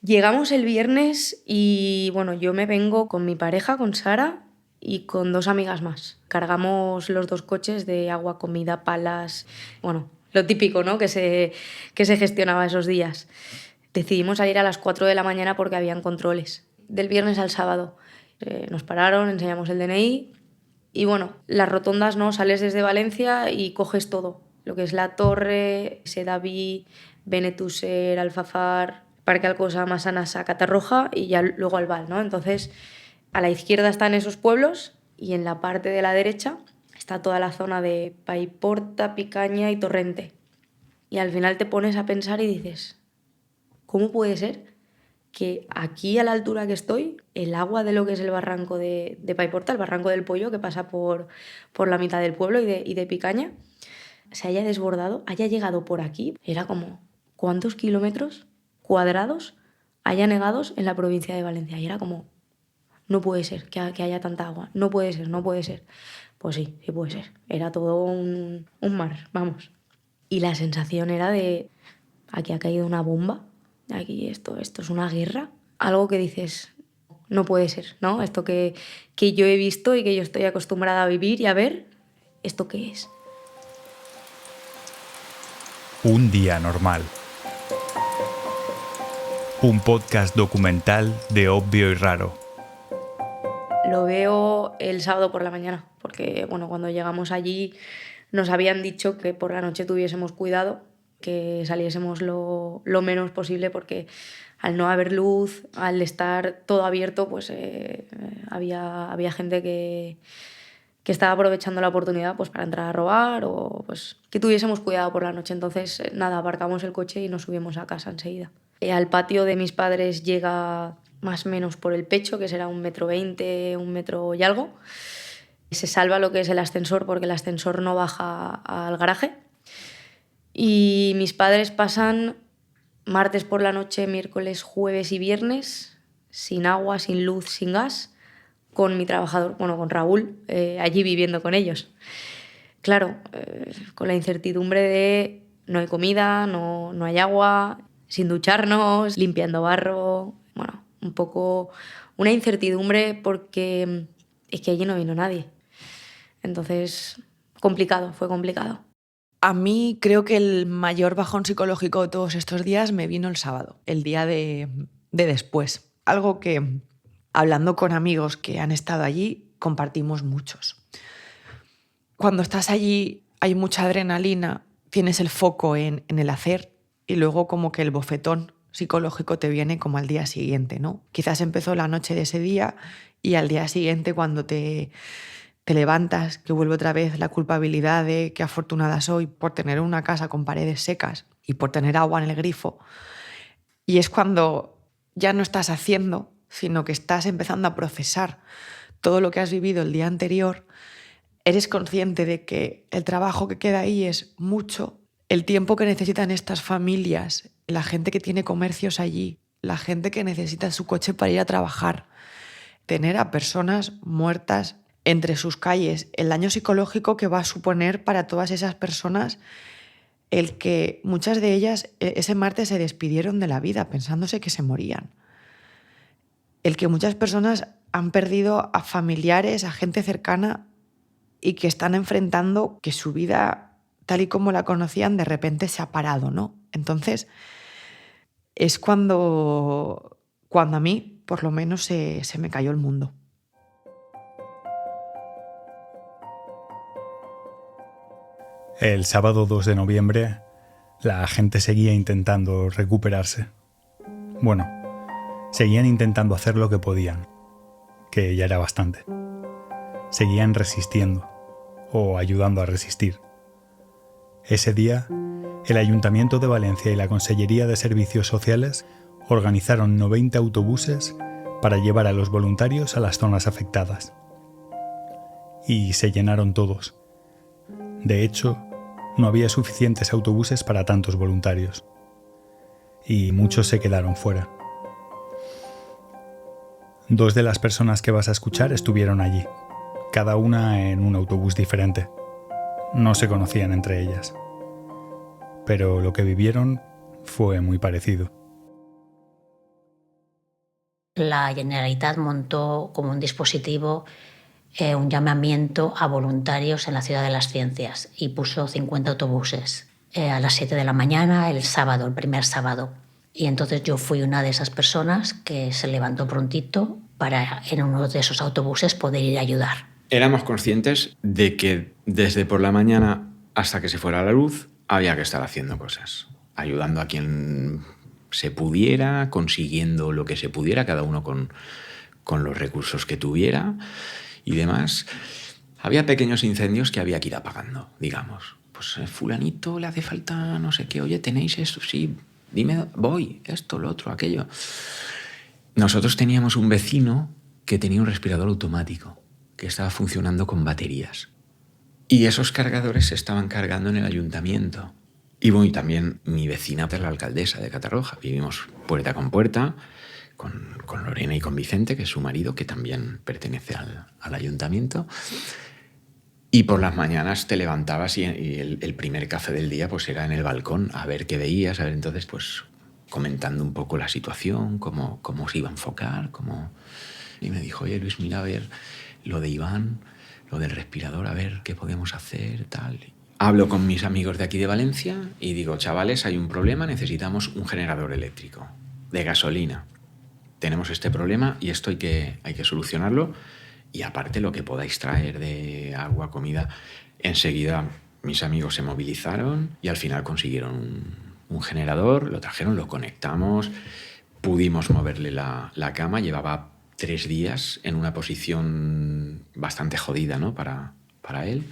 Llegamos el viernes y bueno, yo me vengo con mi pareja, con Sara, y con 2 amigas más. Cargamos los 2 coches de agua, comida, palas, bueno, lo típico, ¿no? Que se gestionaba esos días. Decidimos salir a las 4 de la mañana porque habían controles. Del viernes al sábado. Nos pararon, enseñamos el DNI y bueno, las rotondas, ¿no? Sales desde Valencia y coges todo. Lo que es la Torre, Sedaví, Benetúser, Alfafar, Parque Alcosa, Massanassa, Catarroja y ya luego Albal, ¿no? Entonces, a la izquierda están esos pueblos y en la parte de la derecha está toda la zona de Paiporta, Picaña y Torrente. Y al final te pones a pensar y dices, ¿cómo puede ser que aquí a la altura que estoy, el agua de lo que es el barranco de Paiporta, el barranco del Pollo, que pasa por la mitad del pueblo y de Picaña, se haya desbordado, haya llegado por aquí? Era como, ¿cuántos kilómetros cuadrados haya negados en la provincia de Valencia? Y era como, no puede ser que haya tanta agua, no puede ser, no puede ser. Pues sí, sí puede ser. Era todo un mar, vamos. Y la sensación era de, aquí ha caído una bomba, aquí esto es una guerra. Algo que dices, no puede ser, ¿no? Esto que yo he visto y que yo estoy acostumbrada a vivir y a ver, ¿esto qué es? Un día normal. Un podcast documental de Obvio y Raro. Lo veo el sábado por la mañana, porque bueno, cuando llegamos allí nos habían dicho que por la noche tuviésemos cuidado, que saliésemos lo menos posible, porque al no haber luz, al estar todo abierto, pues había gente que estaba aprovechando la oportunidad pues para entrar a robar o pues que tuviésemos cuidado por la noche. Entonces, nada, aparcamos el coche y nos subimos a casa enseguida. Al patio de mis padres llega más o menos por el pecho, que será 1,20 m, 1 m y algo. Se salva lo que es el ascensor porque el ascensor no baja al garaje. Y mis padres pasan martes por la noche, miércoles, jueves y viernes sin agua, sin luz, sin gas, con mi trabajador, bueno, con Raúl, allí viviendo con ellos. Claro, con la incertidumbre de no hay comida, no hay agua, sin ducharnos, limpiando barro, bueno, un poco una incertidumbre porque es que allí no vino nadie. Entonces, complicado, fue complicado. A mí creo que el mayor bajón psicológico de todos estos días me vino el sábado, el día de después. Algo que, hablando con amigos que han estado allí, compartimos muchos. Cuando estás allí hay mucha adrenalina, tienes el foco en el hacer y luego como que el bofetón psicológico te viene como al día siguiente, ¿no? Quizás empezó la noche de ese día y al día siguiente cuando te levantas, que vuelve otra vez la culpabilidad de qué afortunada soy por tener una casa con paredes secas y por tener agua en el grifo. Y es cuando ya no estás haciendo, sino que estás empezando a procesar todo lo que has vivido el día anterior. Eres consciente de que el trabajo que queda ahí es mucho, el tiempo que necesitan estas familias, la gente que tiene comercios allí, la gente que necesita su coche para ir a trabajar, tener a personas muertas entre sus calles, el daño psicológico que va a suponer para todas esas personas el que muchas de ellas ese martes se despidieron de la vida pensándose que se morían. El que muchas personas han perdido a familiares, a gente cercana y que están enfrentando que su vida, tal y como la conocían, de repente se ha parado, ¿no? Entonces, es cuando a mí, por lo menos, se me cayó el mundo. El sábado 2 de noviembre, la gente seguía intentando recuperarse. Bueno, seguían intentando hacer lo que podían, que ya era bastante. Seguían resistiendo, o ayudando a resistir. Ese día, el Ayuntamiento de Valencia y la Consellería de Servicios Sociales organizaron 90 autobuses para llevar a los voluntarios a las zonas afectadas. Y se llenaron todos. De hecho, no había suficientes autobuses para tantos voluntarios. Y muchos se quedaron fuera. 2 de las personas que vas a escuchar estuvieron allí, cada una en un autobús diferente. No se conocían entre ellas. Pero lo que vivieron fue muy parecido. La Generalitat montó como un dispositivo un llamamiento a voluntarios en la Ciudad de las Ciencias y puso 50 autobuses a las 7 de la mañana el sábado, el primer sábado. Y entonces yo fui una de esas personas que se levantó prontito para en uno de esos autobuses poder ir a ayudar. Éramos conscientes de que desde por la mañana hasta que se fuera la luz había que estar haciendo cosas, ayudando a quien se pudiera, consiguiendo lo que se pudiera, cada uno con los recursos que tuviera y demás. Había pequeños incendios que había que ir apagando, digamos. Pues fulanito le hace falta no sé qué, oye, ¿tenéis eso? Sí, dime, voy, esto, lo otro, aquello. Nosotros teníamos un vecino que tenía un respirador automático que estaba funcionando con baterías. Y esos cargadores se estaban cargando en el ayuntamiento. Y bueno, y también mi vecina, la alcaldesa de Catarroja. Vivimos puerta con puerta con Lorena y con Vicente, que es su marido, que también pertenece al ayuntamiento. Y por las mañanas te levantabas y el primer café del día pues era en el balcón, a ver qué veías, a ver entonces pues comentando un poco la situación, cómo se iba a enfocar, Y me dijo, oye Luis, mira a ver lo de Iván, lo del respirador, a ver qué podemos hacer, tal. Hablo con mis amigos de aquí de Valencia y digo, chavales, hay un problema, necesitamos un generador eléctrico de gasolina. Tenemos este problema y esto hay que solucionarlo. Y aparte lo que podáis traer de agua, comida. Enseguida mis amigos se movilizaron y al final consiguieron un generador, lo trajeron, lo conectamos, pudimos moverle la cama, llevaba 3 días en una posición bastante jodida, ¿no? para él.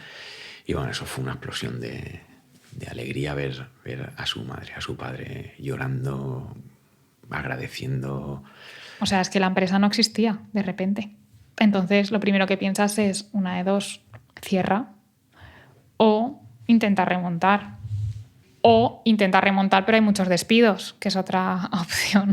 Y bueno, eso fue una explosión de alegría ver a su madre, a su padre llorando, agradeciendo. O sea, es que la empresa no existía de repente. Entonces, lo primero que piensas es, una de dos, cierra o intenta remontar. O intenta remontar, pero hay muchos despidos, que es otra opción.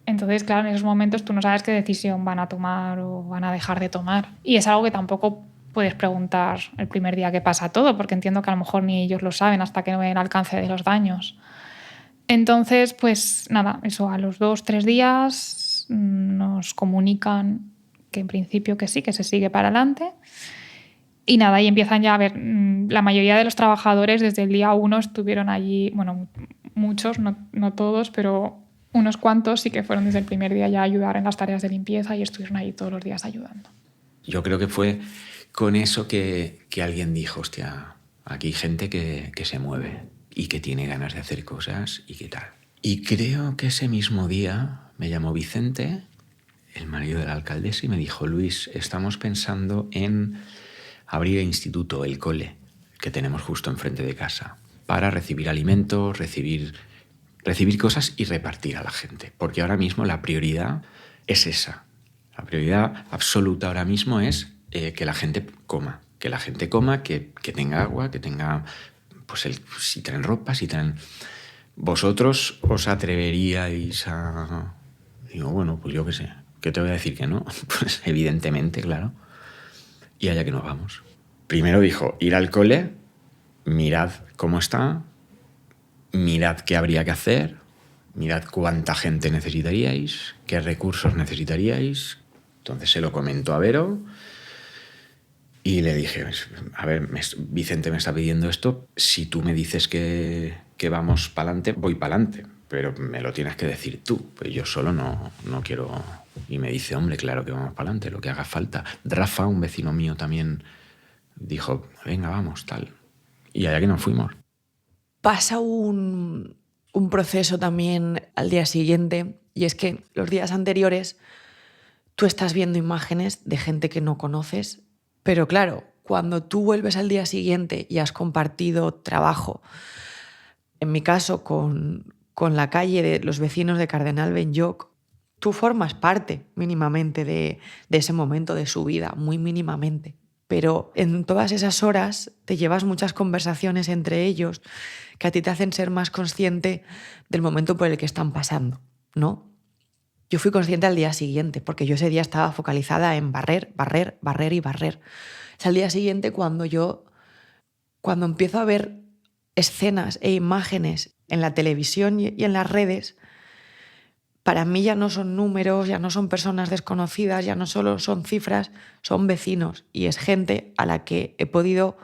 Entonces, claro, en esos momentos tú no sabes qué decisión van a tomar o van a dejar de tomar. Y es algo que tampoco puedes preguntar el primer día que pasa todo, porque entiendo que a lo mejor ni ellos lo saben hasta que no ven el alcance de los daños. Entonces, pues nada, eso a los 2-3 días nos comunican que en principio que sí, que se sigue para adelante. Y nada, y empiezan ya a ver, la mayoría de los trabajadores desde el día 1 estuvieron allí, bueno, muchos, no todos, pero unos cuantos sí que fueron desde el primer día ya a ayudar en las tareas de limpieza y estuvieron allí todos los días ayudando. Yo creo que fue con eso que alguien dijo, hostia, aquí hay gente que se mueve y que tiene ganas de hacer cosas y qué tal. Y creo que ese mismo día me llamó Vicente, el marido de la alcaldesa, y me dijo, Luis, estamos pensando en abrir el instituto, el cole, que tenemos justo enfrente de casa, para recibir alimentos, recibir cosas y repartir a la gente. Porque ahora mismo la prioridad es esa. La prioridad absoluta ahora mismo es que la gente coma. Que la gente coma, que tenga agua, que tenga, pues si traen ropa, si traen... ¿Vosotros os atreveríais a...? Digo, bueno, pues yo qué sé. ¿Qué te voy a decir que no? Pues evidentemente, claro. Y allá que nos vamos. Primero dijo, ir al cole, mirad cómo está, mirad qué habría que hacer, mirad cuánta gente necesitaríais, qué recursos necesitaríais. Entonces se lo comentó a Vero y le dije, a ver, Vicente me está pidiendo esto, si tú me dices que vamos para adelante, voy para adelante, pero me lo tienes que decir tú, pues yo solo no quiero... Y me dice, hombre, claro que vamos para adelante, lo que haga falta. Rafa, un vecino mío, también dijo, venga, vamos, tal. Y allá que nos fuimos. Pasa un proceso también al día siguiente, y es que los días anteriores tú estás viendo imágenes de gente que no conoces, pero claro, cuando tú vuelves al día siguiente y has compartido trabajo, en mi caso con la calle de los vecinos de Cardenal Benlloc, tú formas parte mínimamente de ese momento de su vida, muy mínimamente. Pero en todas esas horas te llevas muchas conversaciones entre ellos que a ti te hacen ser más consciente del momento por el que están pasando, ¿no? Yo fui consciente al día siguiente, porque yo ese día estaba focalizada en barrer, barrer, barrer y barrer. Es al día siguiente cuando empiezo a ver escenas e imágenes en la televisión y en las redes, para mí ya no son números, ya no son personas desconocidas, ya no solo son cifras, son vecinos y es gente a la que he podido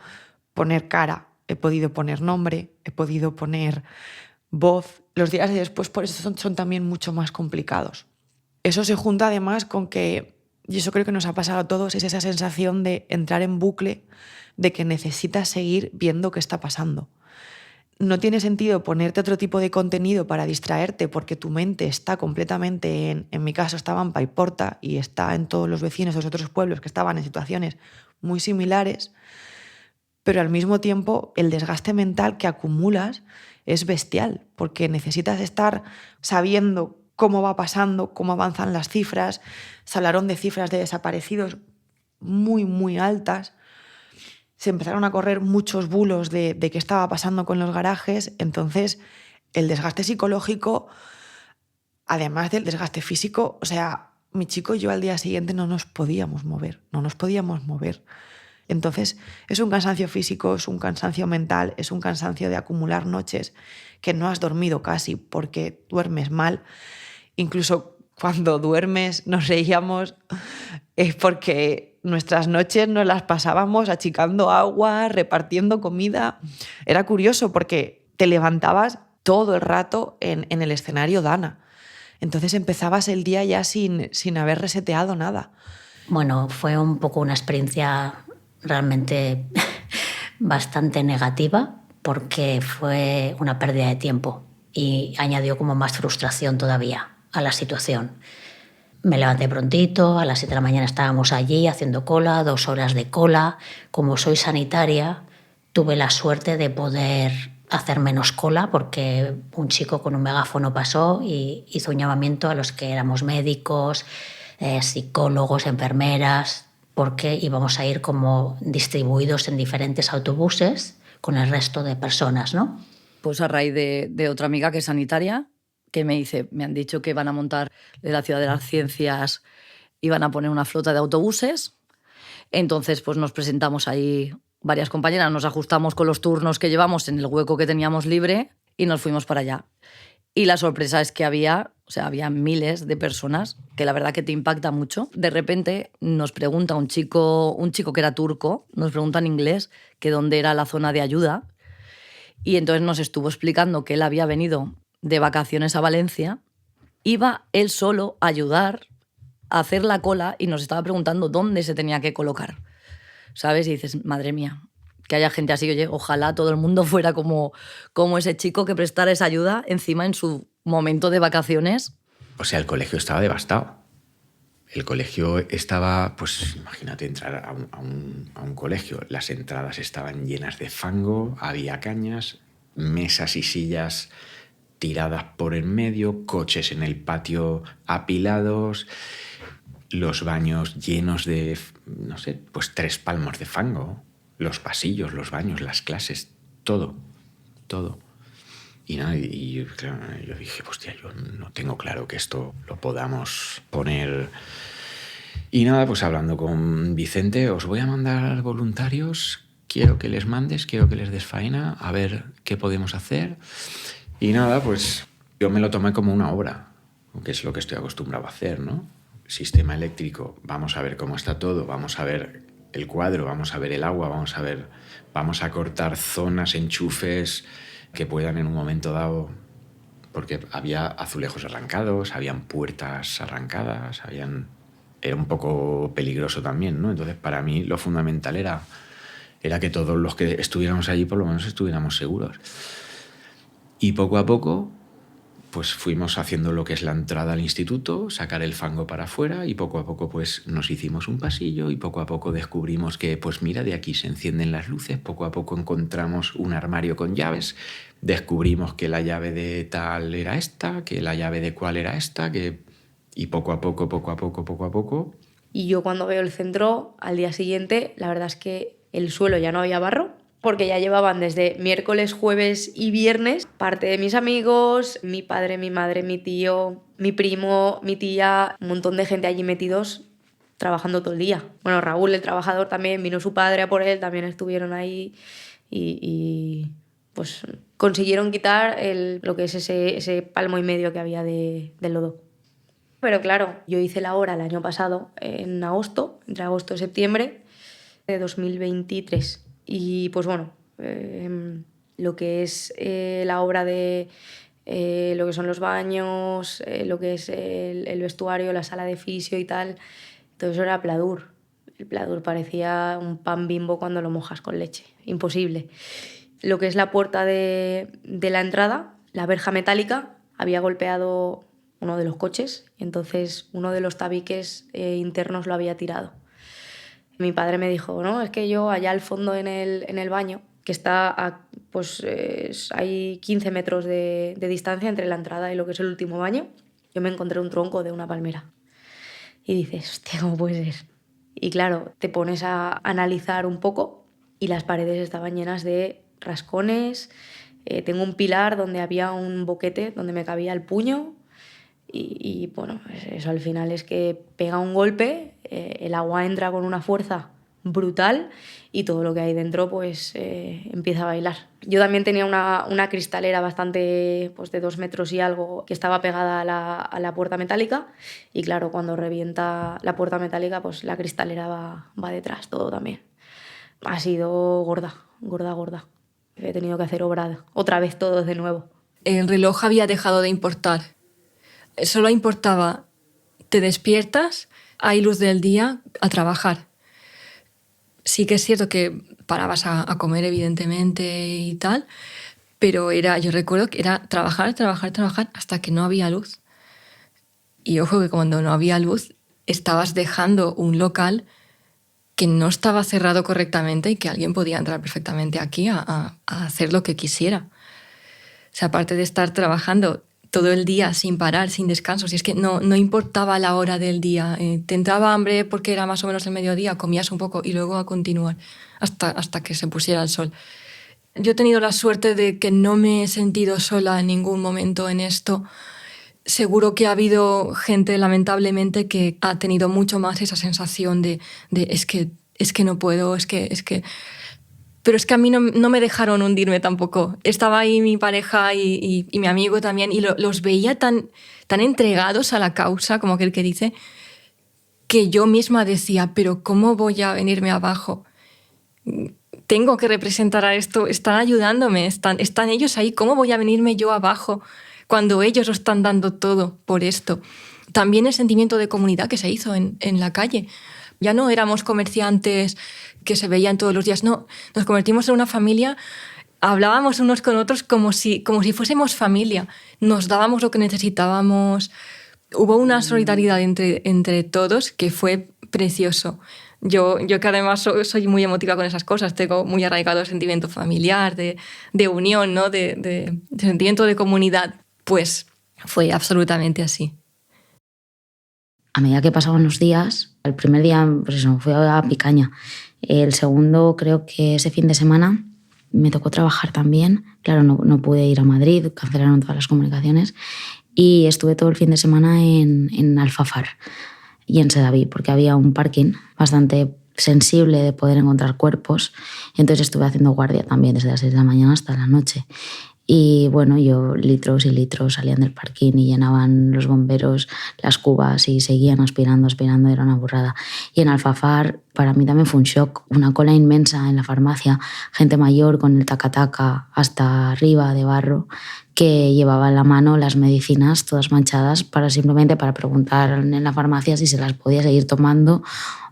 poner cara, he podido poner nombre, he podido poner voz. Los días de después por eso son también mucho más complicados. Eso se junta además con que, y eso creo que nos ha pasado a todos, es esa sensación de entrar en bucle, de que necesitas seguir viendo qué está pasando. No tiene sentido ponerte otro tipo de contenido para distraerte porque tu mente está completamente en mi caso estaba en Paiporta y está en todos los vecinos de los otros pueblos que estaban en situaciones muy similares, pero al mismo tiempo el desgaste mental que acumulas es bestial porque necesitas estar sabiendo cómo va pasando, cómo avanzan las cifras. Se hablaron de cifras de desaparecidos muy, muy altas. Se empezaron a correr muchos bulos de qué estaba pasando con los garajes. Entonces, el desgaste psicológico, además del desgaste físico, o sea, mi chico y yo al día siguiente no nos podíamos mover. Entonces, es un cansancio físico, es un cansancio mental, es un cansancio de acumular noches que no has dormido casi porque duermes mal. Incluso cuando duermes nos reíamos porque nuestras noches nos las pasábamos achicando agua, repartiendo comida. Era curioso porque te levantabas todo el rato en el escenario Dana. Entonces empezabas el día ya sin haber reseteado nada. Bueno, fue un poco una experiencia realmente bastante negativa porque fue una pérdida de tiempo y añadió como más frustración todavía a la situación. Me levanté prontito, a las 7 de la mañana estábamos allí haciendo cola, 2 horas de cola. Como soy sanitaria, tuve la suerte de poder hacer menos cola porque un chico con un megáfono pasó y hizo un llamamiento a los que éramos médicos, psicólogos, enfermeras, porque íbamos a ir como distribuidos en diferentes autobuses con el resto de personas, ¿no? Pues a raíz de otra amiga que es sanitaria, que me dice, me han dicho que van a montar en la Ciudad de las Ciencias, iban a poner una flota de autobuses. Entonces, pues nos presentamos ahí varias compañeras, nos ajustamos con los turnos que llevamos en el hueco que teníamos libre y nos fuimos para allá. Y la sorpresa es que había miles de personas, que la verdad que te impacta mucho. De repente nos pregunta un chico que era turco, nos pregunta en inglés que dónde era la zona de ayuda. Y entonces nos estuvo explicando que él había venido de vacaciones a Valencia, iba él solo a ayudar a hacer la cola y nos estaba preguntando dónde se tenía que colocar, ¿sabes? Y dices, madre mía, que haya gente así. Oye, ojalá todo el mundo fuera como ese chico que prestara esa ayuda encima en su momento de vacaciones. O sea, el colegio estaba devastado. El colegio estaba, pues imagínate entrar a un colegio. Las entradas estaban llenas de fango, había cañas, mesas y sillas tiradas por en medio, coches en el patio apilados, los baños llenos de, no sé, pues 3 palmos de fango, los pasillos, los baños, las clases, todo. Y nada, y claro, yo dije, hostia, yo no tengo claro que esto lo podamos poner. Y nada, pues hablando con Vicente, os voy a mandar voluntarios, quiero que les mandes, quiero que les des faena, a ver qué podemos hacer. Y nada, pues yo me lo tomé como una obra, que es lo que estoy acostumbrado a hacer, ¿no? Sistema eléctrico, vamos a ver cómo está todo, vamos a ver el cuadro, vamos a ver el agua, vamos a cortar zonas, enchufes que puedan en un momento dado, porque había azulejos arrancados, habían puertas arrancadas, era un poco peligroso también, ¿no? Entonces, para mí lo fundamental era que todos los que estuviéramos allí por lo menos estuviéramos seguros. Y poco a poco, pues fuimos haciendo lo que es la entrada al instituto, sacar el fango para afuera, y poco a poco pues nos hicimos un pasillo y poco a poco descubrimos que, pues mira, de aquí se encienden las luces, poco a poco encontramos un armario con llaves, descubrimos que la llave de tal era esta, que la llave de cuál era esta, y poco a poco. Y yo cuando veo el centro, al día siguiente, la verdad es que el suelo ya no había barro, porque ya llevaban desde miércoles, jueves y viernes parte de mis amigos, mi padre, mi madre, mi tío, mi primo, mi tía, un montón de gente allí metidos trabajando todo el día. Bueno, Raúl, el trabajador, también vino su padre a por él, también estuvieron ahí y pues consiguieron quitar lo que es ese palmo y medio que había de lodo. Pero claro, yo hice la obra el año pasado, en agosto, entre agosto y septiembre de 2023. Y pues bueno, lo que es la obra de lo que son los baños, lo que es el vestuario, la sala de fisio y tal, todo eso era pladur. El pladur parecía un pan Bimbo cuando lo mojas con leche, imposible. Lo que es la puerta de la entrada, la verja metálica, había golpeado uno de los coches y entonces uno de los tabiques internos lo había tirado. Mi padre me dijo, no, es que yo allá al fondo en el baño, que está hay 15 metros de distancia entre la entrada y lo que es el último baño, yo me encontré un tronco de una palmera. Y dices, hostia, ¿cómo puede ser? Y claro, te pones a analizar un poco y las paredes estaban llenas de rascones. Tengo un pilar donde había un boquete donde me cabía el puño y bueno, eso al final es que pega un golpe, el agua entra con una fuerza brutal y todo lo que hay dentro pues empieza a bailar. Yo también tenía una cristalera bastante pues de 2 metros y algo que estaba pegada a la puerta metálica y claro, cuando revienta la puerta metálica pues la cristalera va detrás, todo también. Ha sido gorda. He tenido que hacer obra otra vez todo de nuevo. El reloj había dejado de importar. Solo importaba, te despiertas, hay luz del día, a trabajar. Sí que es cierto que parabas a comer, evidentemente, y tal, pero yo recuerdo que era trabajar hasta que no había luz. Y ojo que cuando no había luz estabas dejando un local que no estaba cerrado correctamente y que alguien podía entrar perfectamente aquí a hacer lo que quisiera. O sea, aparte de estar trabajando todo el día sin parar, sin descanso, si es que no importaba la hora del día, te entraba hambre porque era más o menos el mediodía, comías un poco y luego a continuar hasta que se pusiera el sol. Yo he tenido la suerte de que no me he sentido sola en ningún momento en esto. Seguro que ha habido gente, lamentablemente, que ha tenido mucho más esa sensación de es que no puedo, es que... Pero es que a mí no me dejaron hundirme tampoco. Estaba ahí mi pareja y mi amigo también y los veía tan entregados a la causa, como aquel que dice, que yo misma decía, pero ¿cómo voy a venirme abajo? Tengo que representar a esto, están ayudándome, están ellos ahí, ¿cómo voy a venirme yo abajo cuando ellos lo están dando todo por esto? También el sentimiento de comunidad que se hizo en la calle. Ya no éramos comerciantes que se veían todos los días, no, nos convertimos en una familia, hablábamos unos con otros como si fuésemos familia, nos dábamos lo que necesitábamos, hubo una solidaridad entre todos que fue precioso. Yo que además soy muy emotiva con esas cosas, tengo muy arraigado el sentimiento familiar, de unión, ¿no? de sentimiento de comunidad, pues fue absolutamente así. A medida que pasaban los días, el primer día pues eso, fui a Picaña. El segundo, creo que ese fin de semana, me tocó trabajar también. Claro, no pude ir a Madrid, cancelaron todas las comunicaciones. Y estuve todo el fin de semana en Alfafar y en Sedaví, porque había un parking bastante sensible de poder encontrar cuerpos. Entonces estuve haciendo guardia también desde las 6 de la mañana hasta la noche. Y bueno, litros y litros salían del parking y llenaban los bomberos las cubas y seguían aspirando, era una burrada. Y en Alfafar para mí también fue un shock, una cola inmensa en la farmacia, gente mayor con el taca-taca hasta arriba de barro que llevaba en la mano las medicinas todas manchadas simplemente para preguntar en la farmacia si se las podía seguir tomando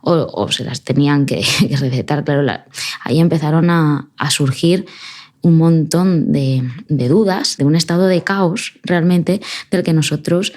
o se las tenían que recetar. Claro, ahí empezaron a surgir un montón de dudas, de un estado de caos realmente del que nosotros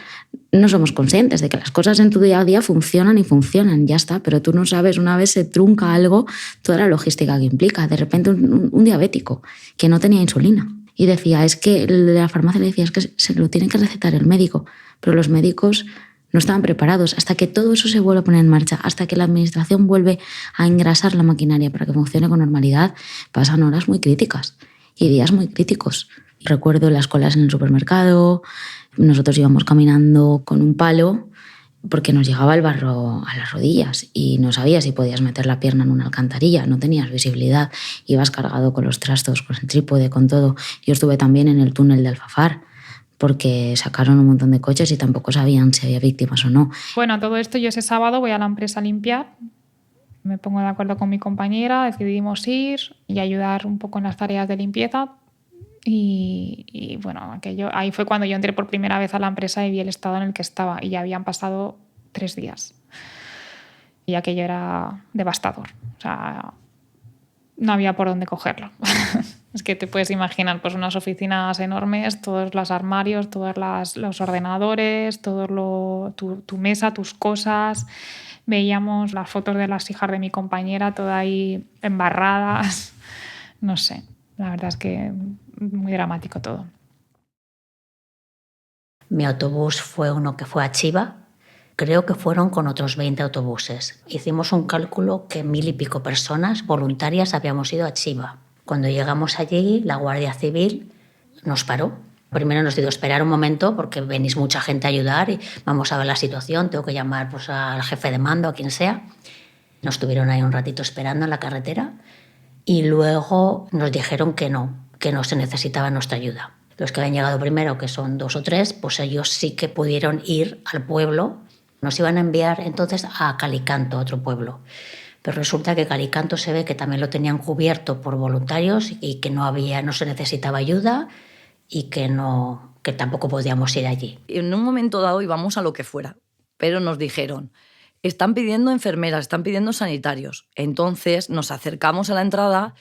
no somos conscientes, de que las cosas en tu día a día funcionan y funcionan, ya está, pero tú no sabes, una vez se trunca algo, toda la logística que implica. De repente un diabético que no tenía insulina y decía, es que la farmacia le decía, es que se lo tiene que recetar el médico, pero los médicos no estaban preparados. Hasta que todo eso se vuelve a poner en marcha, hasta que la administración vuelve a engrasar la maquinaria para que funcione con normalidad, pasan horas muy críticas y días muy críticos. Recuerdo las colas en el supermercado, nosotros íbamos caminando con un palo porque nos llegaba el barro a las rodillas y no sabías si podías meter la pierna en una alcantarilla, no tenías visibilidad, ibas cargado con los trastos, con el trípode, con todo. Yo estuve también en el túnel de Alfafar porque sacaron un montón de coches y tampoco sabían si había víctimas o no. Bueno, a todo esto yo ese sábado voy a la empresa a limpiar, me pongo de acuerdo con mi compañera, decidimos ir y ayudar un poco en las tareas de limpieza y bueno, ahí fue cuando yo entré por primera vez a la empresa y vi el estado en el que estaba y ya habían pasado 3 días y aquello era devastador, o sea, no había por dónde cogerlo. Es que te puedes imaginar pues unas oficinas enormes, todos los armarios, todos los ordenadores, tu mesa, tus cosas. Veíamos las fotos de las hijas de mi compañera, todas ahí embarradas. No sé, la verdad es que muy dramático todo. Mi autobús fue uno que fue a Chiva. Creo que fueron con otros 20 autobuses. Hicimos un cálculo que 1000 y pico personas voluntarias habíamos ido a Chiva. Cuando llegamos allí, la Guardia Civil nos paró. Primero nos dijo, esperar un momento porque venís mucha gente a ayudar y vamos a ver la situación, tengo que llamar pues, al jefe de mando, a quien sea. Nos tuvieron ahí un ratito esperando en la carretera y luego nos dijeron que no se necesitaba nuestra ayuda. Los que habían llegado primero, que son 2 o 3, pues ellos sí que pudieron ir al pueblo. Nos iban a enviar entonces a Calicanto, otro pueblo. Pero resulta que Calicanto se ve que también lo tenían cubierto por voluntarios y que no se necesitaba ayuda y que tampoco podíamos ir allí. En un momento dado íbamos a lo que fuera, pero nos dijeron, están pidiendo enfermeras, están pidiendo sanitarios. Entonces nos acercamos a la entrada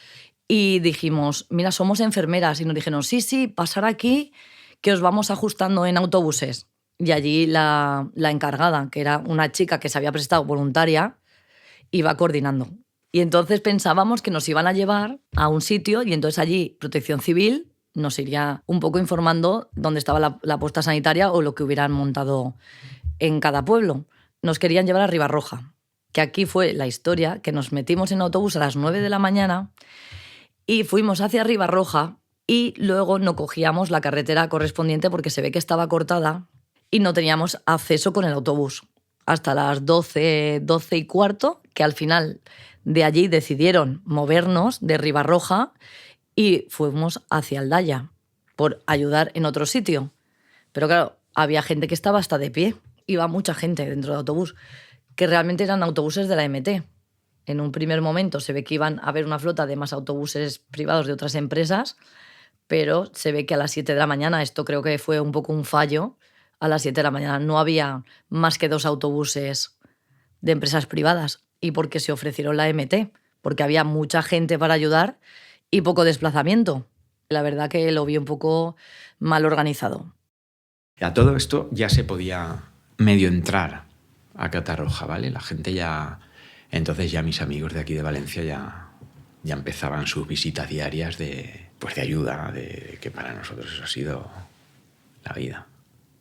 y dijimos, mira, somos enfermeras. Y nos dijeron, sí, pasar aquí que os vamos ajustando en autobuses. Y allí la encargada, que era una chica que se había prestado voluntaria, iba coordinando. Y entonces pensábamos que nos iban a llevar a un sitio y entonces allí Protección Civil nos iría un poco informando dónde estaba la puesta sanitaria o lo que hubieran montado en cada pueblo. Nos querían llevar a Ribarroja, que aquí fue la historia, que nos metimos en autobús a las 9 de la mañana y fuimos hacia Ribarroja y luego no cogíamos la carretera correspondiente porque se ve que estaba cortada y no teníamos acceso con el autobús. Hasta las 12 y cuarto, que al final de allí decidieron movernos de Ribarroja y fuimos hacia Aldaya por ayudar en otro sitio. Pero claro, había gente que estaba hasta de pie. Iba mucha gente dentro del autobús, que realmente eran autobuses de la MT. En un primer momento se ve que iban a haber una flota de más autobuses privados de otras empresas, pero se ve que a las 7 de la mañana, esto creo que fue un poco un fallo, a las 7 de la mañana no había más que 2 autobuses de empresas privadas y porque se ofrecieron la MT, porque había mucha gente para ayudar y poco desplazamiento. La verdad que lo vi un poco mal organizado. A todo esto ya se podía medio entrar a Catarroja, ¿vale? La gente ya... Entonces ya mis amigos de aquí de Valencia ya empezaban sus visitas diarias de ayuda, de que para nosotros eso ha sido la vida.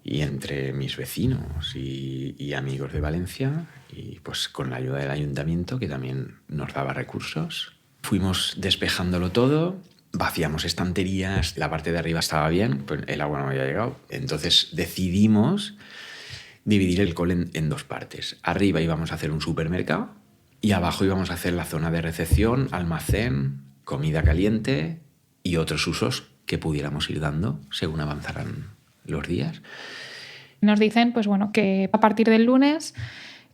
Y entre mis vecinos y amigos de Valencia, y pues con la ayuda del ayuntamiento, que también nos daba recursos, fuimos despejándolo todo, vaciamos estanterías, la parte de arriba estaba bien, pues el agua no había llegado. Entonces decidimos dividir el cole en 2 partes. Arriba íbamos a hacer un supermercado y abajo íbamos a hacer la zona de recepción, almacén, comida caliente y otros usos que pudiéramos ir dando según avanzaran los días. Nos dicen pues bueno, que a partir del lunes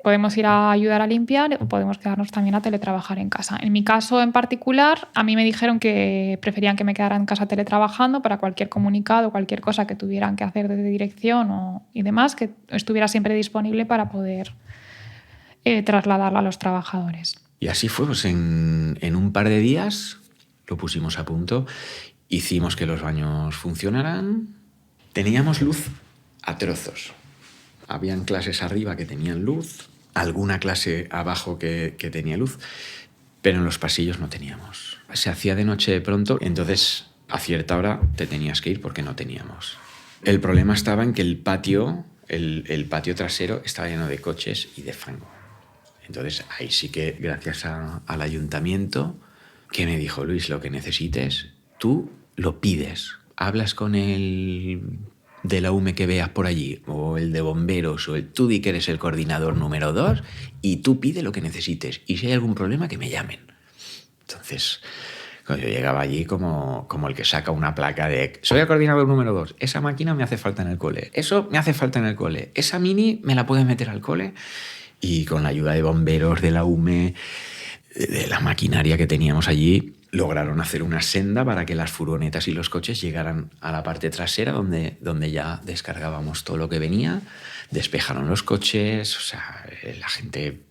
podemos ir a ayudar a limpiar o podemos quedarnos también a teletrabajar en casa. En mi caso en particular, a mí me dijeron que preferían que me quedara en casa teletrabajando para cualquier comunicado, cualquier cosa que tuvieran que hacer desde dirección y demás, que estuviera siempre disponible para poder trasladarla a los trabajadores. Y así fue, pues en un par de días lo pusimos a punto, hicimos que los baños funcionaran, teníamos luz a trozos. Habían clases arriba que tenían luz, alguna clase abajo que tenía luz, pero en los pasillos no teníamos. Se hacía de noche de pronto, entonces a cierta hora te tenías que ir porque no teníamos. El problema estaba en que el patio trasero estaba lleno de coches y de fango. Entonces ahí sí que, gracias al ayuntamiento, que me dijo, Luis, lo que necesites, tú lo pides. Hablas con el de la UME que veas por allí, o el de bomberos, o tú di que eres el coordinador número 2, y tú pide lo que necesites. Y si hay algún problema, que me llamen. Entonces, Cuando yo llegaba allí como el que saca una placa de soy el coordinador número 2, esa máquina me hace falta en el cole, eso me hace falta en el cole, esa mini me la puedes meter al cole. Y con la ayuda de bomberos, de la UME, de la maquinaria que teníamos allí, lograron hacer una senda para que las furgonetas y los coches llegaran a la parte trasera donde ya descargábamos todo lo que venía, despejaron los coches, o sea, la gente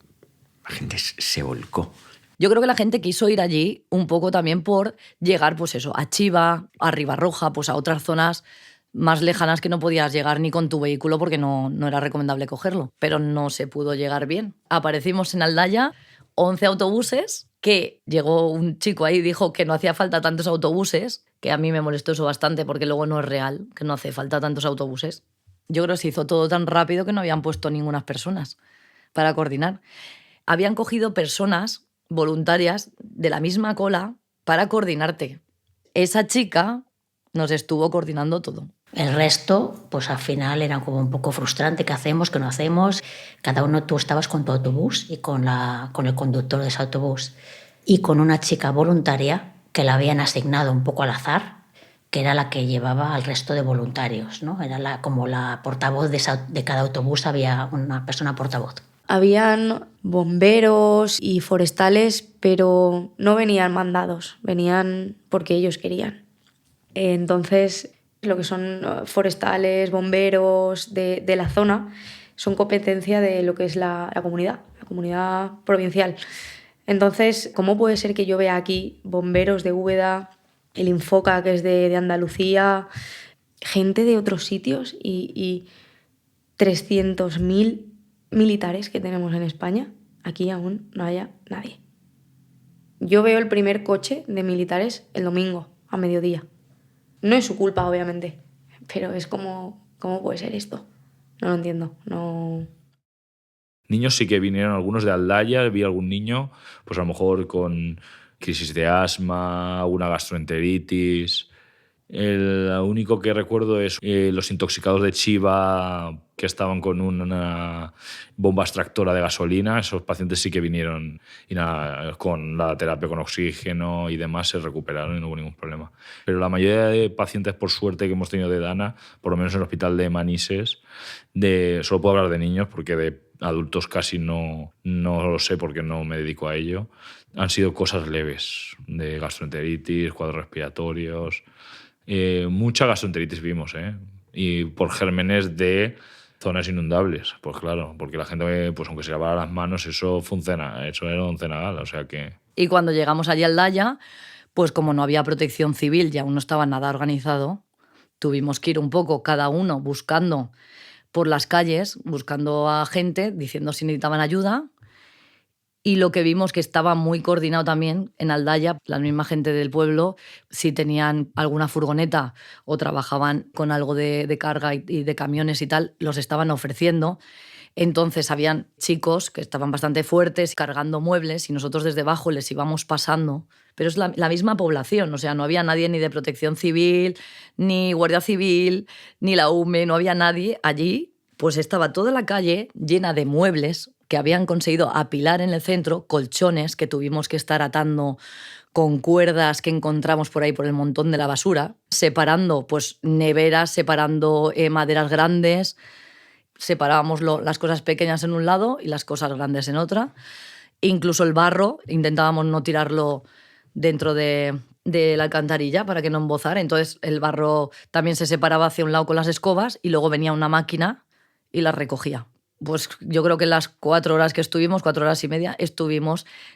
se volcó. Yo creo que la gente quiso ir allí un poco también por llegar, pues eso, a Chiva, a Ribarroja, pues a otras zonas más lejanas que no podías llegar ni con tu vehículo porque no era recomendable cogerlo. Pero no se pudo llegar bien. Aparecimos en Aldaya, 11 autobuses, que llegó un chico ahí y dijo que no hacía falta tantos autobuses, que a mí me molestó eso bastante porque luego no es real, que no hace falta tantos autobuses. Yo creo que se hizo todo tan rápido que no habían puesto ninguna personas para coordinar. Habían cogido personas voluntarias de la misma cola para coordinarte. Esa chica nos estuvo coordinando todo. El resto, pues al final era como un poco frustrante. ¿Qué hacemos? ¿Qué no hacemos? Cada uno tú estabas con tu autobús y con el conductor de ese autobús y con una chica voluntaria que la habían asignado un poco al azar, que era la que llevaba al resto de voluntarios, ¿no? Era como la portavoz de cada autobús, había una persona portavoz. Habían bomberos y forestales, pero no venían mandados, venían porque ellos querían. Entonces, lo que son forestales, bomberos de la zona, son competencia de lo que es la comunidad provincial. Entonces, ¿cómo puede ser que yo vea aquí bomberos de Úbeda, el Infoca, que es de Andalucía, gente de otros sitios y 300.000 militares que tenemos en España? Aquí aún no haya nadie. Yo veo el primer coche de militares el domingo a mediodía. No es su culpa, obviamente, pero es como, ¿cómo puede ser esto? No lo entiendo, no. Niños sí que vinieron algunos de Aldaya, vi algún niño, pues a lo mejor con crisis de asma, una gastroenteritis. El único que recuerdo es los intoxicados de Chiva que estaban con una bomba extractora de gasolina. Esos pacientes sí que vinieron y nada, con la terapia con oxígeno y demás se recuperaron y no hubo ningún problema. Pero la mayoría de pacientes, por suerte, que hemos tenido de Dana, por lo menos en el hospital de Manises, solo puedo hablar de niños porque de adultos casi no lo sé porque no me dedico a ello, han sido cosas leves, de gastroenteritis, cuadros respiratorios. Mucha gastroenteritis vimos, y por gérmenes de zonas inundables, pues claro, porque la gente, pues aunque se lavara las manos, eso funciona, eso era un cenagal, o sea que... Y cuando llegamos allí a Aldaya, pues como no había protección civil y aún no estaba nada organizado, tuvimos que ir un poco cada uno buscando por las calles, buscando a gente, diciendo si necesitaban ayuda. Y lo que vimos que estaba muy coordinado también en Aldaya, la misma gente del pueblo, si tenían alguna furgoneta o trabajaban con algo de carga y de camiones y tal, los estaban ofreciendo. Entonces habían chicos que estaban bastante fuertes cargando muebles y nosotros desde abajo les íbamos pasando. Pero es la misma población, o sea, no había nadie ni de Protección Civil, ni Guardia Civil, ni la UME, no había nadie allí. Pues estaba toda la calle llena de muebles que habían conseguido apilar en el centro, colchones que tuvimos que estar atando con cuerdas que encontramos por ahí por el montón de la basura, separando pues neveras, separando maderas grandes, separábamos las cosas pequeñas en un lado y las cosas grandes en otra. Incluso el barro, intentábamos no tirarlo dentro de la alcantarilla para que no embozara. Entonces el barro también se separaba hacia un lado con las escobas y luego venía una máquina y las recogía. Pues yo creo que las 4 horas que estuvimos, 4 horas y media,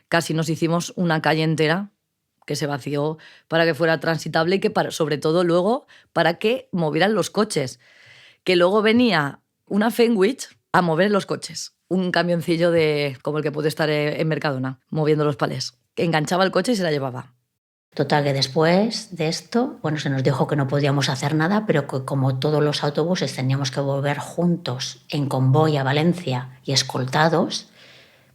casi nos hicimos una calle entera que se vació para que fuera transitable y que sobre todo luego para que movieran los coches. Que luego venía una Fenwich a mover los coches. Un camioncillo como el que puede estar en Mercadona, moviendo los palés. Enganchaba el coche y se la llevaba. Total, que después de esto, bueno, se nos dijo que no podíamos hacer nada, pero que como todos los autobuses teníamos que volver juntos en convoy a Valencia y escoltados,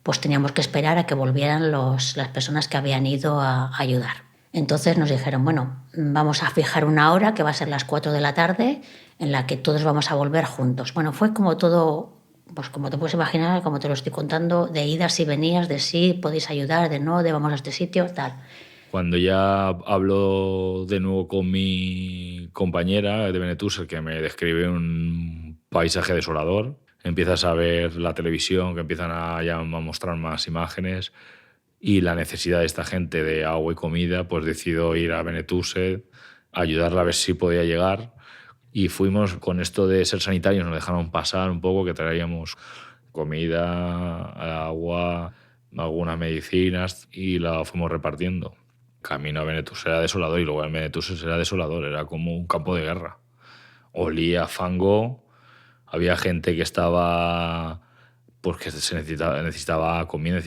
pues teníamos que esperar a que volvieran las personas que habían ido a ayudar. Entonces nos dijeron, bueno, vamos a fijar una hora, que va a ser las 4 de la tarde, en la que todos vamos a volver juntos. Bueno, fue como todo, pues como te puedes imaginar, como te lo estoy contando, de idas y venidas, de sí, podéis ayudar, de no, de vamos a este sitio, tal. Cuando ya hablo de nuevo con mi compañera de Benetús, que me describe un paisaje desolador, empiezas a ver la televisión, que empiezan a mostrar más imágenes, y la necesidad de esta gente de agua y comida, pues decido ir a Benetús, ayudarla a ver si podía llegar. Y fuimos con esto de ser sanitarios, nos dejaron pasar un poco, que traíamos comida, agua, algunas medicinas, y la fuimos repartiendo. Camino a Benetús era desolador, y luego en Benetús era desolador, era como un campo de guerra. Olía a fango, había gente que estaba, pues que necesitaba comida,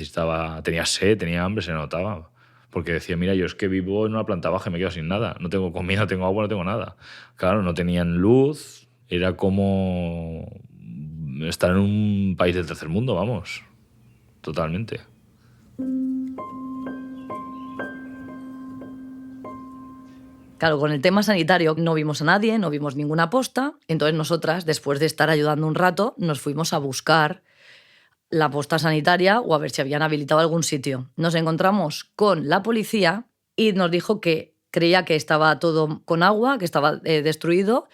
tenía sed, tenía hambre, se notaba. Porque decía, mira, yo es que vivo en una planta baja y me quedo sin nada. No tengo comida, no tengo agua, no tengo nada. Claro, no tenían luz. Era como estar en un país del tercer mundo, vamos. Totalmente. Claro, con el tema sanitario no vimos a nadie, no vimos ninguna posta. Entonces nosotras, después de estar ayudando un rato, nos fuimos a buscar la posta sanitaria o a ver si habían habilitado algún sitio. Nos encontramos con la policía y nos dijo que creía que estaba todo con agua, que estaba destruido,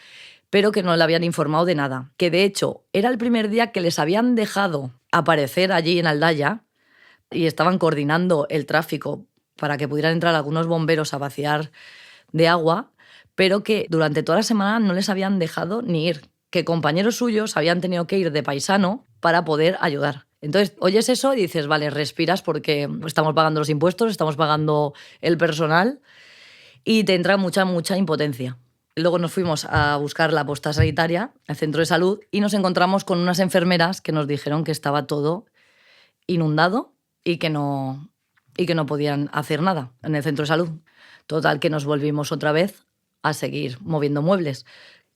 pero que no le habían informado de nada. Que de hecho era el primer día que les habían dejado aparecer allí en Aldaya y estaban coordinando el tráfico para que pudieran entrar algunos bomberos a vaciar de agua, pero que durante toda la semana no les habían dejado ni ir, que compañeros suyos habían tenido que ir de paisano para poder ayudar. Entonces, oyes eso y dices, vale, respiras porque estamos pagando los impuestos, estamos pagando el personal y te entra mucha impotencia. Luego nos fuimos a buscar la posta sanitaria, al centro de salud, y nos encontramos con unas enfermeras que nos dijeron que estaba todo inundado y que no podían hacer nada en el centro de salud. Total, que nos volvimos otra vez a seguir moviendo muebles.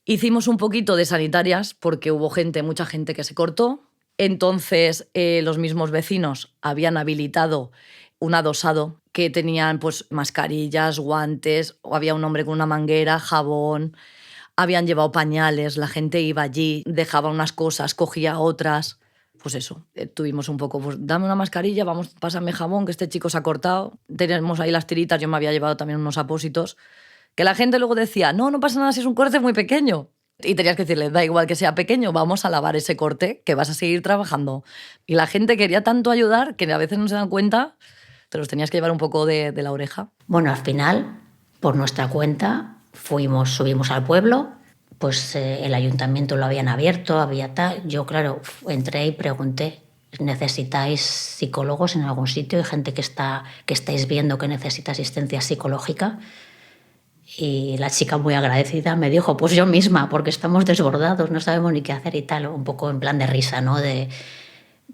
Hicimos un poquito de sanitarias porque hubo mucha gente que se cortó. Entonces, los mismos vecinos habían habilitado un adosado que tenían pues, mascarillas, guantes, o había un hombre con una manguera, jabón, habían llevado pañales, la gente iba allí, dejaba unas cosas, cogía otras. Pues eso, tuvimos un poco, pues dame una mascarilla, vamos, pásame jabón, que este chico se ha cortado. Tenemos ahí las tiritas, yo me había llevado también unos apósitos, que la gente luego decía, no pasa nada si es un corte muy pequeño. Y tenías que decirle, da igual que sea pequeño, vamos a lavar ese corte, que vas a seguir trabajando. Y la gente quería tanto ayudar que a veces no se dan cuenta, te los tenías que llevar un poco de la oreja. Bueno, al final, por nuestra cuenta, subimos al pueblo. Pues el ayuntamiento lo habían abierto, había tal. Yo, claro, entré y pregunté, ¿necesitáis psicólogos en algún sitio? Hay gente que estáis viendo que necesita asistencia psicológica. Y la chica, muy agradecida, me dijo, pues yo misma, porque estamos desbordados, no sabemos ni qué hacer y tal. Un poco en plan de risa, ¿no?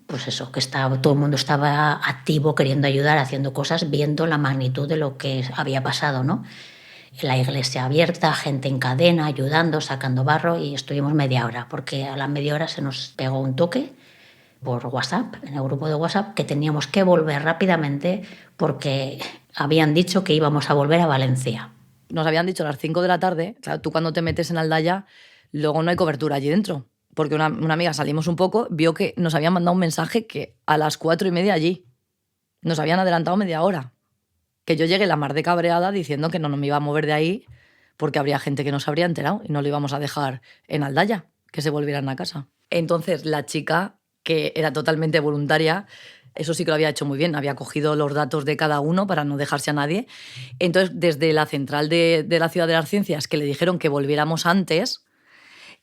Pues eso, que todo el mundo estaba activo, queriendo ayudar, haciendo cosas, viendo la magnitud de lo que había pasado, ¿no? La iglesia abierta, gente en cadena, ayudando, sacando barro, y estuvimos media hora, porque a la media hora se nos pegó un toque por WhatsApp, en el grupo de WhatsApp, que teníamos que volver rápidamente porque habían dicho que íbamos a volver a Valencia. Nos habían dicho a las 5 de la tarde, claro, tú cuando te metes en Aldaya, luego no hay cobertura allí dentro, porque una amiga, salimos un poco, vio que nos habían mandado un mensaje que a las 4:30 allí, nos habían adelantado media hora. Que yo llegué la mar de cabreada diciendo que no me iba a mover de ahí porque habría gente que no se habría enterado y no lo íbamos a dejar en Aldaya, que se volvieran a casa. Entonces la chica, que era totalmente voluntaria, eso sí que lo había hecho muy bien, había cogido los datos de cada uno para no dejarse a nadie. Entonces, desde la central de la Ciudad de las Ciencias, que le dijeron que volviéramos antes,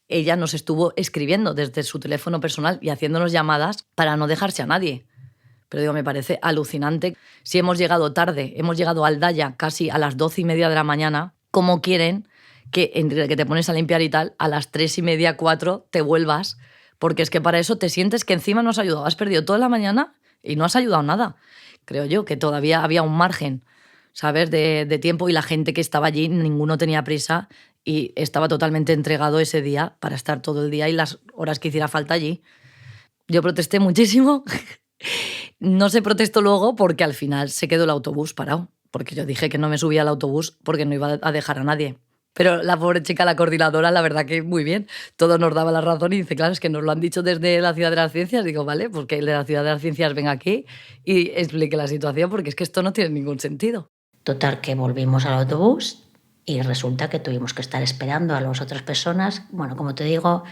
ella nos estuvo escribiendo desde su teléfono personal y haciéndonos llamadas para no dejarse a nadie. Pero digo, me parece alucinante. Si hemos llegado tarde, hemos llegado a Aldaya casi a las 12:30 de la mañana, ¿cómo quieren que entre que te pones a limpiar y tal, a las 3:30, 4 te vuelvas? Porque es que para eso te sientes que encima no has ayudado. Has perdido toda la mañana y no has ayudado nada. Creo yo que todavía había un margen, ¿sabes?, de tiempo, y la gente que estaba allí, ninguno tenía prisa y estaba totalmente entregado ese día para estar todo el día y las horas que hiciera falta allí. Yo protesté muchísimo. No se protestó luego porque al final se quedó el autobús parado, porque yo dije que no me subía al autobús porque no iba a dejar a nadie. Pero la pobre chica, la coordinadora, la verdad que muy bien. Todo nos daba la razón y dice, claro, es que nos lo han dicho desde la Ciudad de las Ciencias. Digo, vale, pues que el de la Ciudad de las Ciencias venga aquí y explique la situación, porque es que esto no tiene ningún sentido. Total, que volvimos al autobús y resulta que tuvimos que estar esperando a las otras personas. Bueno, como te digo,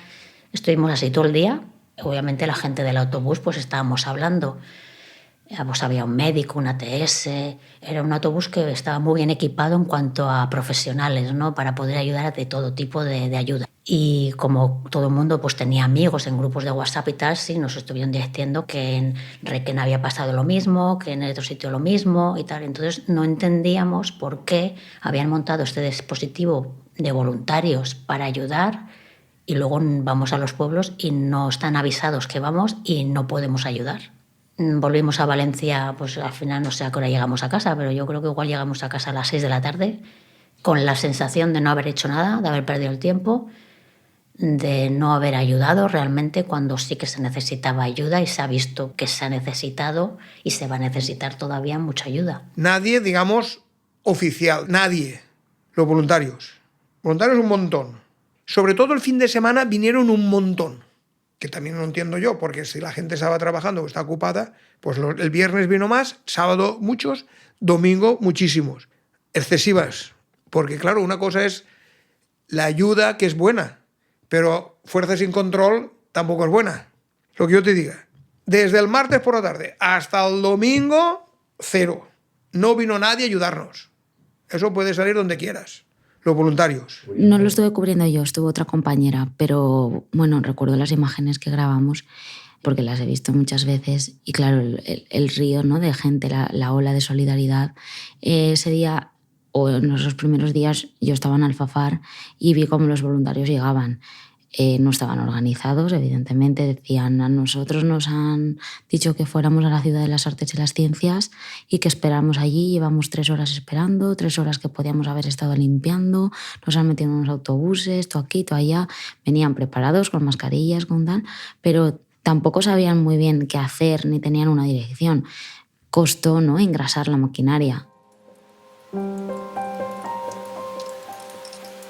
estuvimos así todo el día. Obviamente la gente del autobús pues estábamos hablando. Pues había un médico, una ATS. Era un autobús que estaba muy bien equipado en cuanto a profesionales, ¿no? Para poder ayudar de todo tipo de ayuda. Y como todo el mundo pues tenía amigos en grupos de WhatsApp y tal, sí, nos estuvieron diciendo que en Requena había pasado lo mismo, que en el otro sitio lo mismo y tal. Entonces no entendíamos por qué habían montado este dispositivo de voluntarios para ayudar y luego vamos a los pueblos y no están avisados que vamos y no podemos ayudar. Volvimos a Valencia, pues al final no sé a qué hora llegamos a casa, pero yo creo que igual llegamos a casa a las 6 de la tarde con la sensación de no haber hecho nada, de haber perdido el tiempo, de no haber ayudado realmente cuando sí que se necesitaba ayuda y se ha visto que se ha necesitado y se va a necesitar todavía mucha ayuda. Nadie, digamos, oficial, nadie. Los voluntarios. Voluntarios un montón. Sobre todo el fin de semana vinieron un montón, que también no entiendo yo, porque si la gente estaba trabajando o está ocupada, pues el viernes vino más, sábado muchos, domingo muchísimos. Excesivas, porque claro, una cosa es la ayuda, que es buena, pero fuerza sin control tampoco es buena. Lo que yo te diga. Desde el martes por la tarde hasta el domingo, cero. No vino nadie a ayudarnos. Eso puede salir donde quieras. Los voluntarios. No lo estuve cubriendo yo, estuvo otra compañera, pero bueno, recuerdo las imágenes que grabamos porque las he visto muchas veces y claro, el río, ¿no?, de gente, la ola de solidaridad. Ese día, o en esos primeros días, yo estaba en Alfafar y vi cómo los voluntarios llegaban. No estaban organizados, evidentemente, decían: a nosotros nos han dicho que fuéramos a la Ciudad de las Artes y las Ciencias y que esperáramos allí, llevamos 3 horas esperando, 3 horas que podíamos haber estado limpiando, nos han metido en unos autobuses, todo aquí, todo allá, venían preparados con mascarillas, con tal, pero tampoco sabían muy bien qué hacer ni tenían una dirección. Costó, ¿no?, engrasar la maquinaria.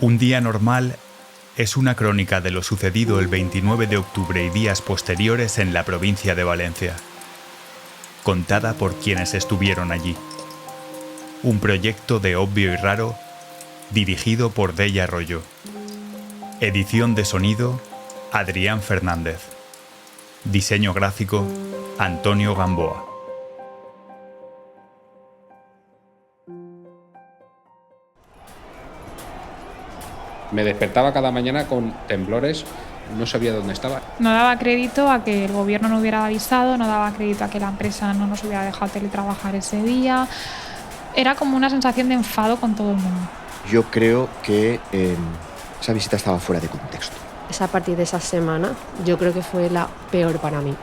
Un día normal es una crónica de lo sucedido el 29 de octubre y días posteriores en la provincia de Valencia, contada por quienes estuvieron allí. Un proyecto de Obvio y Raro, dirigido por Della Arroyo. Edición de sonido, Adrián Fernández. Diseño gráfico, Antonio Gamboa. Me despertaba cada mañana con temblores, no sabía dónde estaba. No daba crédito a que el gobierno no hubiera avisado, no daba crédito a que la empresa no nos hubiera dejado teletrabajar ese día. Era como una sensación de enfado con todo el mundo. Yo creo que esa visita estaba fuera de contexto. A partir de esa semana yo creo que fue la peor para mí.